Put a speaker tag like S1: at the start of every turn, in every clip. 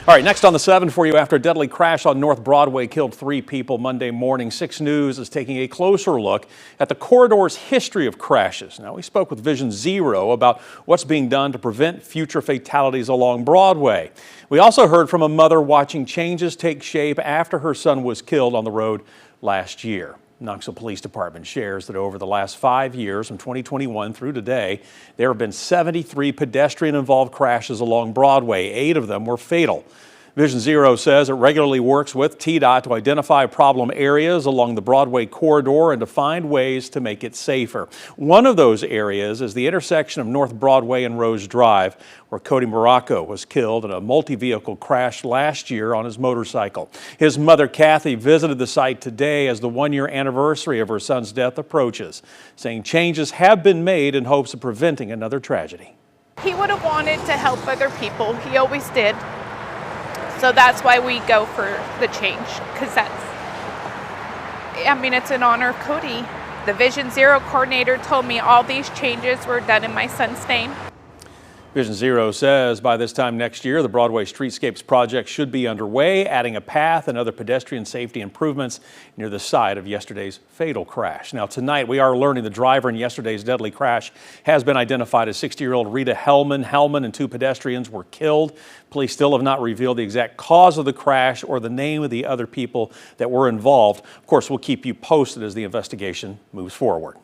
S1: All right, next on the 7 for you. After a deadly crash on North Broadway killed 3 people Monday morning, 6 News is taking a closer look at the corridor's history of crashes. Now, we spoke with Vision Zero about what's being done to prevent future fatalities along Broadway. We also heard from a mother watching changes take shape after her son was killed on the road last year. Knoxville Police Department shares that over the last 5 years, from 2021 through today, there have been 73 pedestrian-involved crashes along Broadway. 8 of them were fatal. Vision Zero says it regularly works with TDOT to identify problem areas along the Broadway corridor and to find ways to make it safer. One of those areas is the intersection of North Broadway and Rose Drive, where Cody Morocco was killed in a multi-vehicle crash last year on his motorcycle. His mother, Kathy, visited the site today as the 1-year anniversary of her son's death approaches, saying changes have been made in hopes of preventing another tragedy.
S2: He would have wanted to help other people. He always did. So that's why we go for the change, because it's in honor of Cody. The Vision Zero coordinator told me all these changes were done in my son's name.
S1: Vision Zero says by this time next year, the Broadway Streetscapes project should be underway, adding a path and other pedestrian safety improvements near the site of yesterday's fatal crash. Now, tonight, we are learning the driver in yesterday's deadly crash has been identified as 60-year-old Rita Hellman. Hellman and 2 pedestrians were killed. Police still have not revealed the exact cause of the crash or the name of the other people that were involved. Of course, we'll keep you posted as the investigation moves forward.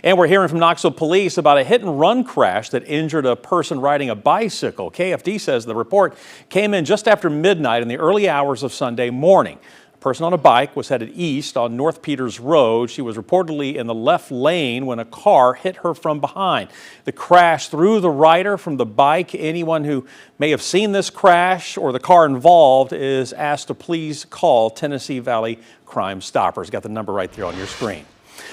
S1: And we're hearing from Knoxville police about a hit-and-run crash that injured a person riding a bicycle. KFD says the report came in just after midnight in the early hours of Sunday morning. A person on a bike was headed east on North Peters Road. She was reportedly in the left lane when a car hit her from behind. The crash threw the rider from the bike. Anyone who may have seen this crash or the car involved is asked to please call Tennessee Valley Crime Stoppers. Got the number right there on your screen.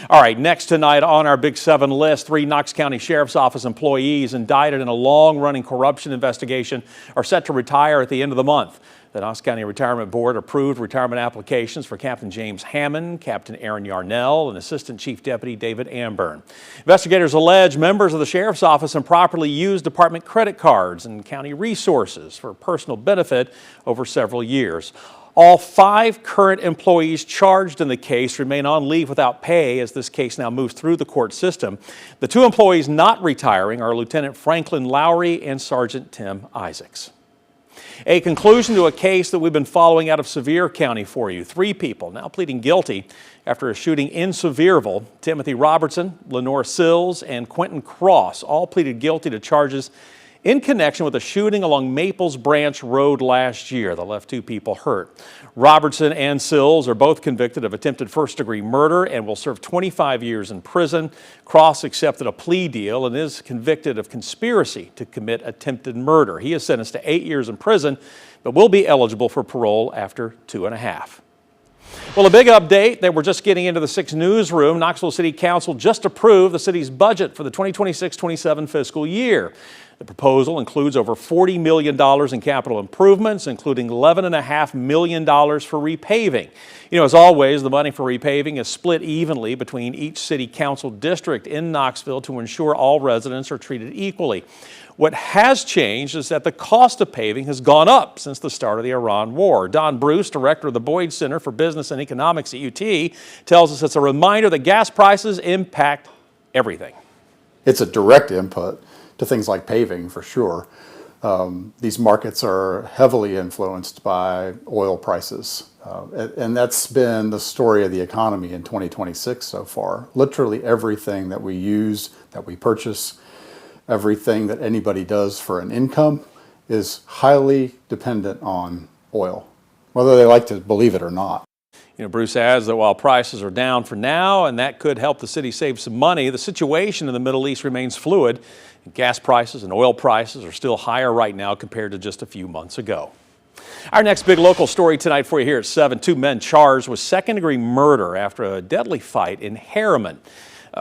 S1: All right, next tonight on our Big 7 list, 3 Knox County Sheriff's Office employees indicted in a long-running corruption investigation are set to retire at the end of the month. The Knox County Retirement Board approved retirement applications for Captain James Hammond, Captain Aaron Yarnell, and Assistant Chief Deputy David Amburn. Investigators allege members of the Sheriff's Office improperly used department credit cards and county resources for personal benefit over several years. All 5 current employees charged in the case remain on leave without pay as this case now moves through the court system. The 2 employees not retiring are Lieutenant Franklin Lowry and Sergeant Tim Isaacs. A conclusion to a case that we've been following out of Sevier County for you. 3 people now pleading guilty after a shooting in Sevierville. Timothy Robertson, Lenore Sills, and Quentin Cross all pleaded guilty to charges in connection with a shooting along Maples Branch Road last year that left 2 people hurt. Robertson and Sills are both convicted of attempted first-degree murder and will serve 25 years in prison. Cross accepted a plea deal and is convicted of conspiracy to commit attempted murder. He is sentenced to 8 years in prison, but will be eligible for parole after 2.5. Well, a big update that we're just getting into the 6 newsroom. Knoxville City Council just approved the city's budget for the 2026-27 fiscal year. The proposal includes over $40 million in capital improvements, including $11.5 million for repaving. You know, as always, the money for repaving is split evenly between each city council district in Knoxville to ensure all residents are treated equally. What has changed is that the cost of paving has gone up since the start of the Iran war. Don Bruce, director of the Boyd Center for Business and Economics at UT, tells us it's a reminder that gas prices impact everything.
S3: It's a direct input to things like paving, for sure. These markets are heavily influenced by oil prices. And that's been the story of the economy in 2026 so far. Literally everything that we use, that we purchase, everything that anybody does for an income is highly dependent on oil, whether they like to believe it or not.
S1: You know, Bruce adds that while prices are down for now, and that could help the city save some money, the situation in the Middle East remains fluid. Gas prices and oil prices are still higher right now compared to just a few months ago. Our next big local story tonight for you here at 7. 2 men charged with second-degree murder after a deadly fight in Harriman.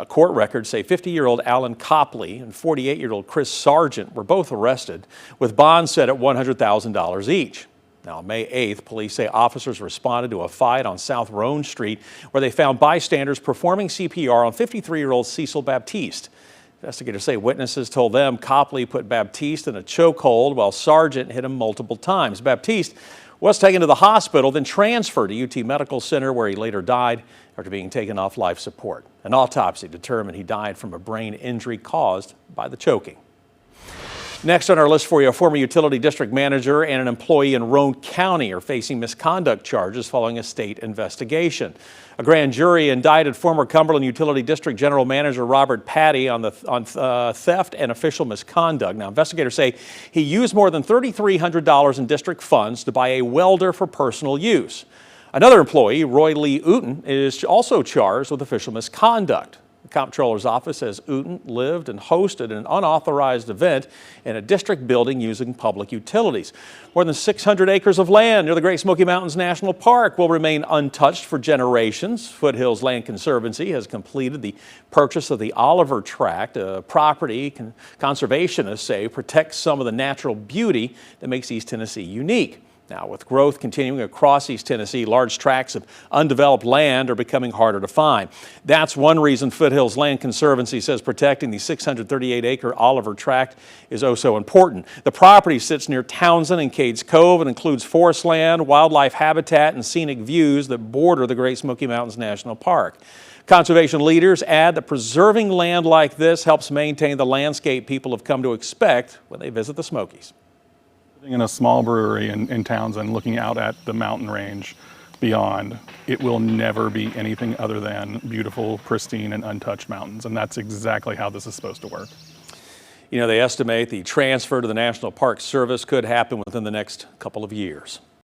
S1: Court records say 50-year-old Alan Copley and 48-year-old Chris Sargent were both arrested, with bonds set at $100,000 each. Now, on May 8th, police say officers responded to a fight on South Roan Street where they found bystanders performing CPR on 53-year-old Cecil Baptiste. Investigators say witnesses told them Copley put Baptiste in a chokehold while Sargent hit him multiple times. Baptiste was taken to the hospital, then transferred to UT Medical Center, where he later died after being taken off life support. An autopsy determined he died from a brain injury caused by the choking. Next on our list for you, a former utility district manager and an employee in Roane County are facing misconduct charges following a state investigation. A grand jury indicted former Cumberland Utility District General Manager Robert Patty on theft and official misconduct. Now, investigators say he used more than $3,300 in district funds to buy a welder for personal use. Another employee, Roy Lee Uten, is also charged with official misconduct. The comptroller's office says Uten lived and hosted an unauthorized event in a district building using public utilities. More than 600 acres of land near the Great Smoky Mountains National Park will remain untouched for generations. Foothills Land Conservancy has completed the purchase of the Oliver Tract, a property conservationists say protects some of the natural beauty that makes East Tennessee unique. Now, with growth continuing across East Tennessee, large tracts of undeveloped land are becoming harder to find. That's one reason Foothills Land Conservancy says protecting the 638-acre Oliver Tract is oh so important. The property sits near Townsend and Cades Cove and includes forest land, wildlife habitat, and scenic views that border the Great Smoky Mountains National Park. Conservation leaders add that preserving land like this helps maintain the landscape people have come to expect when they visit the Smokies.
S4: In a small brewery in Townsend, looking out at the mountain range beyond, it will never be anything other than beautiful, pristine, and untouched mountains. And that's exactly how this is supposed to work.
S1: You know, they estimate the transfer to the National Park Service could happen within the next couple of years.